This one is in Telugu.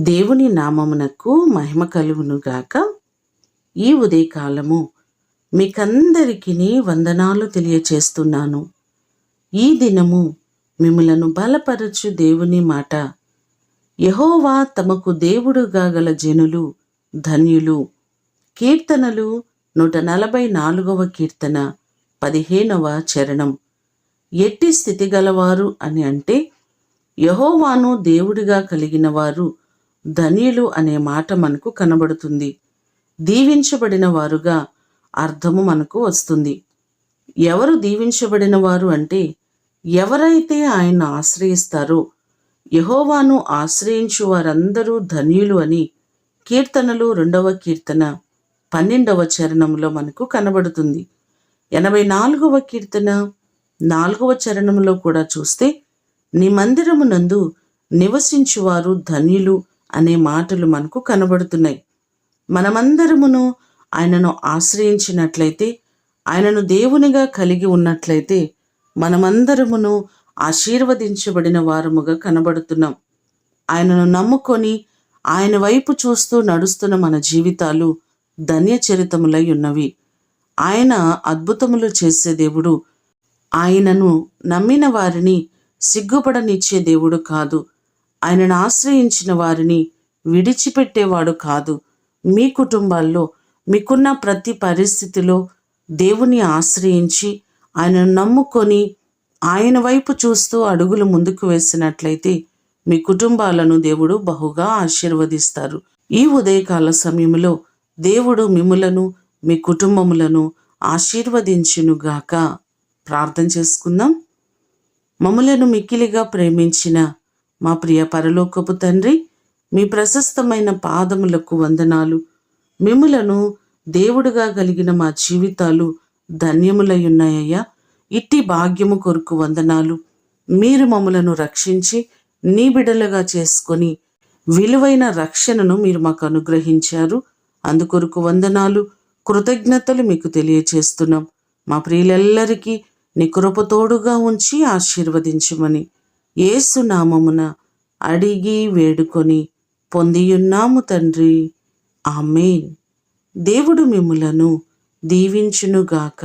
దేవుని నామమునకు మహిమ కలుగునుగాక. ఈ ఉదయకాలము మీకందరికీ వందనాలు తెలియచేస్తున్నాను. ఈ దినము మిమ్ములను బలపరచు దేవుని మాట. యెహోవా తమకు దేవుడుగా గల జనులు ధన్యులు. కీర్తనలు 144వ కీర్తన 15వ చరణం. ఎట్టి స్థితి గలవారు అని అంటే యెహోవాను దేవుడిగా కలిగిన వారు ధన్యులు అనే మాట మనకు కనబడుతుంది. దీవించబడిన వారుగా అర్థము మనకు వస్తుంది. ఎవరు దీవించబడిన వారు అంటే ఎవరైతే ఆయన్ను ఆశ్రయిస్తారో, యెహోవాను ఆశ్రయించు వారందరూ ధన్యులు అని కీర్తనలు 2వ కీర్తన 12వ చరణంలో మనకు కనబడుతుంది. 84వ కీర్తన 4వ చరణంలో కూడా చూస్తే నీ మందిరమునందు నివసించువారు ధన్యులు అనే మాటలు మనకు కనబడుతున్నాయి. మనమందరమును ఆయనను ఆశ్రయించినట్లయితే, ఆయనను దేవునిగా కలిగి ఉన్నట్లయితే మనమందరమును ఆశీర్వదించబడిన వారముగా కనబడుతున్నాం. ఆయనను నమ్ముకొని ఆయన వైపు చూస్తూ నడుస్తున్న మన జీవితాలు ధన్యచరితములై ఉన్నవి. ఆయన అద్భుతములు చేసే దేవుడు. ఆయనను నమ్మిన వారిని సిగ్గుపడనిచ్చే దేవుడు కాదు. ఆయనను ఆశ్రయించిన వారిని విడిచిపెట్టేవాడు కాదు. మీ కుటుంబాల్లో మీకున్న ప్రతి పరిస్థితిలో దేవుని ఆశ్రయించి ఆయనను నమ్ముకొని ఆయన వైపు చూస్తూ అడుగులు ముందుకు వేసినట్లయితే మీ కుటుంబాలను దేవుడు బహుగా ఆశీర్వదిస్తారు. ఈ ఉదయకాల సమయంలో దేవుడు మిమ్ములను మీ కుటుంబములను ఆశీర్వదించునుగాక. ప్రార్థన చేసుకుందాం. మమ్ములను మిక్కిలిగా ప్రేమించిన మా ప్రియ పరలోకపు తండ్రి, మీ ప్రశస్తమైన పాదములకు వందనాలు. మిమ్ములను దేవుడుగా కలిగిన మా జీవితాలు ధన్యములై ఉన్నాయ్యా. ఇట్టి భాగ్యము కొరకు వందనాలు. మీరు మమ్ములను రక్షించి నీ బిడ్డలుగా చేసుకొని విలువైన రక్షణను మీరు మాకు అనుగ్రహించారు. అందుకొరకు వందనాలు, కృతజ్ఞతలు మీకు తెలియచేస్తున్నాం. మా ప్రియులెల్లరికీ నీ కృపతోడుగా ఉంచి ఆశీర్వదించమని యేసు నామమున అడిగి వేడుకొని పొందియున్నాము తండ్రి. ఆమేన్. దేవుడు మిమ్ములను దీవించునుగాక.